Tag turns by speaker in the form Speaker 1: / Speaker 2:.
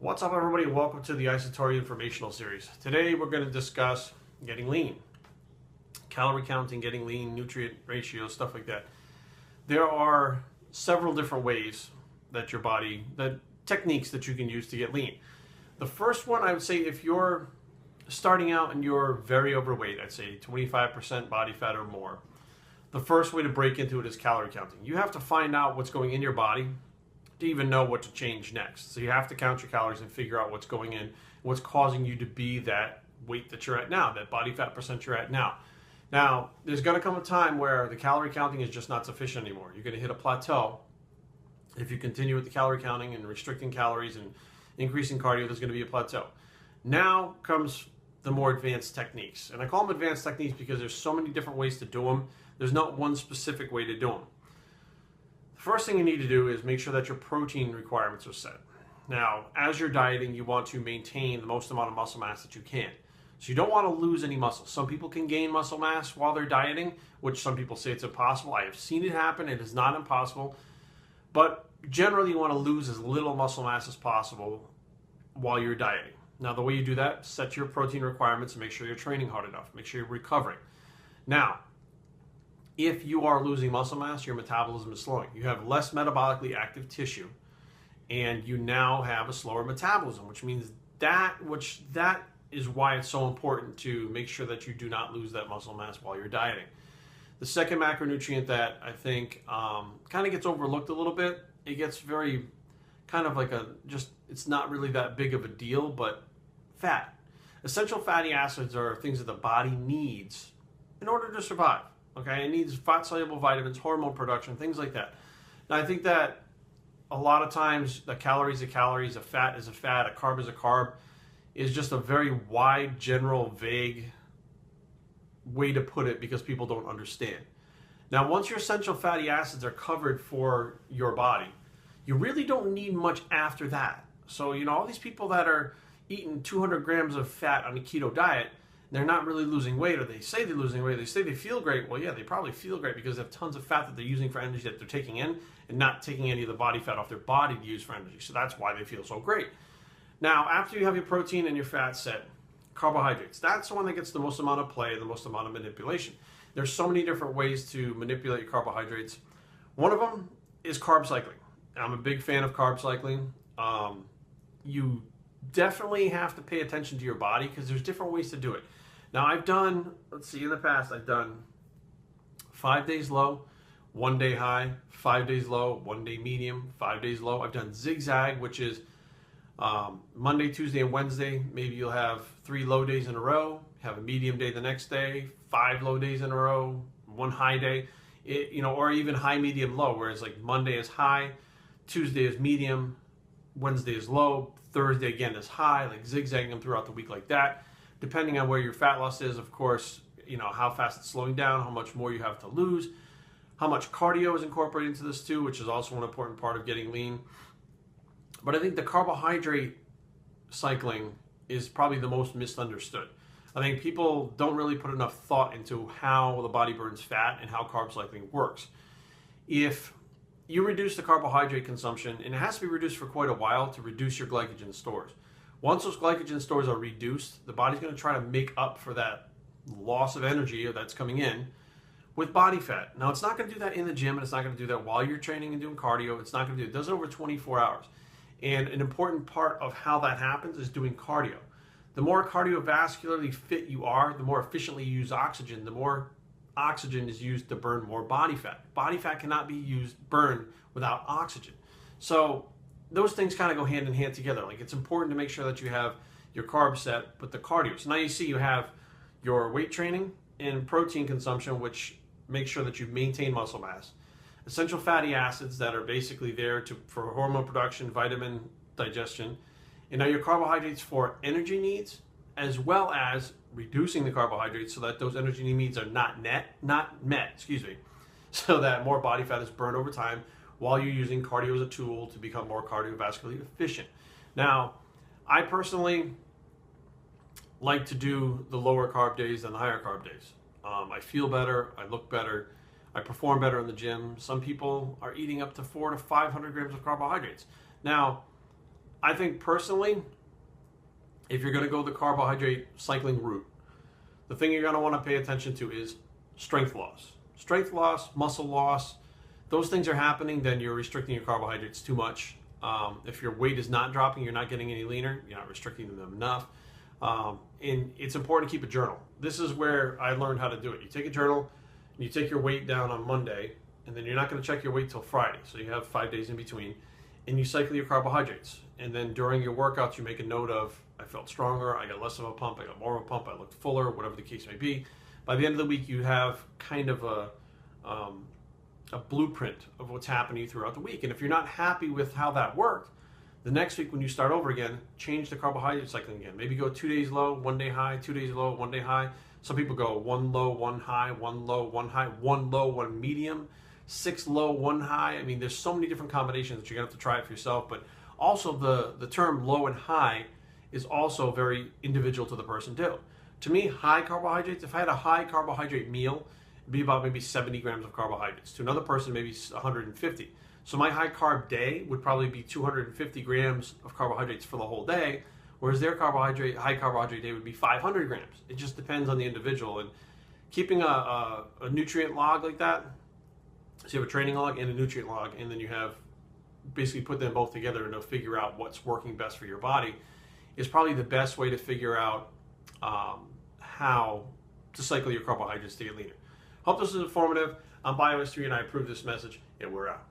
Speaker 1: What's up, everybody? Welcome to the Isotory Informational Series. Today we're going to discuss getting lean, calorie counting, getting lean, nutrient ratios, stuff like that. There are several different ways that techniques that you can use to get lean. The first one, I would say, if you're starting out and you're very overweight, I'd say 25% body fat or more, the first way to break into it is calorie counting. You have to find out what's going in your body to even know what to change next. So you have to count your calories and figure out what's going in, what's causing you to be that weight that you're at now, that body fat percent you're at now. Now, there's going to come a time where the calorie counting is just not sufficient anymore. You're going to hit a plateau. If you continue with the calorie counting and restricting calories and increasing cardio, there's going to be a plateau. Now comes the more advanced techniques. And I call them advanced techniques because there's so many different ways to do them. There's not one specific way to do them. First thing you need to do is make sure that your protein requirements are set. Now, as you're dieting, you want to maintain the most amount of muscle mass that you can. So you don't want to lose any muscle. Some people can gain muscle mass while they're dieting, which some people say it's impossible. I have seen it happen. It is not impossible. But generally, you want to lose as little muscle mass as possible while you're dieting. Now, the way you do that, set your protein requirements and make sure you're training hard enough. Make sure you're recovering. Now, if you are losing muscle mass, your metabolism is slowing. You have less metabolically active tissue, and you now have a slower metabolism, which means that is why it's so important to make sure that you do not lose that muscle mass while you're dieting. The second macronutrient that I think kind of gets overlooked a little bit, it gets very kind of like it's not really that big of a deal, but fat. Essential fatty acids are things that the body needs in order to survive. Okay, it needs fat-soluble vitamins, hormone production, things like that. Now, I think that a lot of times a calorie is a calorie, a fat is a fat, a carb is a carb, is just a very wide, general, vague way to put it because people don't understand. Now, once your essential fatty acids are covered for your body, you really don't need much after that. So, all these people that are eating 200 grams of fat on a keto diet, they're not really losing weight, or they say they're losing weight, they say they feel great. Well, yeah, they probably feel great because they have tons of fat that they're using for energy that they're taking in and not taking any of the body fat off their body to use for energy. So that's why they feel so great. Now, after you have your protein and your fat set, carbohydrates, that's the one that gets the most amount of play, the most amount of manipulation. There's so many different ways to manipulate your carbohydrates. One of them is carb cycling. I'm a big fan of carb cycling. You definitely have to pay attention to your body because there's different ways to do it. Now, I've done, in the past, I've done 5 days low, 1 day high, 5 days low, 1 day medium, 5 days low. I've done zigzag, which is Monday, Tuesday, and Wednesday. Maybe you'll have 3 low days in a row, have a medium day the next day, 5 low days in a row, 1 high day, or even high, medium, low, whereas like Monday is high, Tuesday is medium, Wednesday is low, Thursday again is high, like zigzagging them throughout the week like that. Depending on where your fat loss is, of course, how fast it's slowing down, how much more you have to lose, how much cardio is incorporated into this too, which is also an important part of getting lean. But I think the carbohydrate cycling is probably the most misunderstood. I think people don't really put enough thought into how the body burns fat and how carb cycling works. If you reduce the carbohydrate consumption, and it has to be reduced for quite a while to reduce your glycogen stores. Once those glycogen stores are reduced, the body's going to try to make up for that loss of energy that's coming in with body fat. Now, it's not going to do that in the gym, and it's not going to do that while you're training and doing cardio. It's not going to do it. It does it over 24 hours. And an important part of how that happens is doing cardio. The more cardiovascularly fit you are, the more efficiently you use oxygen, the more oxygen is used to burn more body fat. Body fat cannot be burned without oxygen. So those things kind of go hand in hand together. Like, it's important to make sure that you have your carb set with the cardio. So now you see you have your weight training and protein consumption, which makes sure that you maintain muscle mass. Essential fatty acids that are basically there for hormone production, vitamin digestion. And now your carbohydrates for energy needs, as well as reducing the carbohydrates so that those energy needs are not met, so that more body fat is burned over time, while you're using cardio as a tool to become more cardiovascularly efficient. Now, I personally like to do the lower carb days than the higher carb days. I feel better, I look better, I perform better in the gym. Some people are eating up to 400 to 500 grams of carbohydrates. Now, I think personally, if you're going to go the carbohydrate cycling route, the thing you're going to want to pay attention to is strength loss. Strength loss, muscle loss, those things are happening, then you're restricting your carbohydrates too much. If your weight is not dropping, you're not getting any leaner, you're not restricting them enough. And it's important to keep a journal. This is where I learned how to do it. You take a journal, and you take your weight down on Monday, and then you're not going to check your weight till Friday. So you have 5 days in between, and you cycle your carbohydrates. And then during your workouts, you make a note of, I felt stronger, I got less of a pump, I got more of a pump, I looked fuller, whatever the case may be. By the end of the week, you have kind of a blueprint of what's happening throughout the week. And if you're not happy with how that worked, the next week when you start over again, change the carbohydrate cycling again. Maybe go 2 days low, 1 day high, 2 days low, 1 day high. Some people go 1 low, 1 high, 1 low, 1 high, 1 low, 1 medium, 6 low, 1 high. I mean, there's so many different combinations that you're gonna have to try it for yourself. But also the term low and high is also very individual to the person too. To me, high carbohydrates, if I had a high carbohydrate meal, it'd be about maybe 70 grams of carbohydrates. To another person, maybe 150. So my high carb day would probably be 250 grams of carbohydrates for the whole day, whereas their high carbohydrate day would be 500 grams. It just depends on the individual. And keeping a nutrient log like that, so you have a training log and a nutrient log, and then you have basically put them both together and to figure out what's working best for your body, is probably the best way to figure out how to cycle your carbohydrates to get leaner. Hope this is informative. I'm BioS3 and I approve this message, and we're out.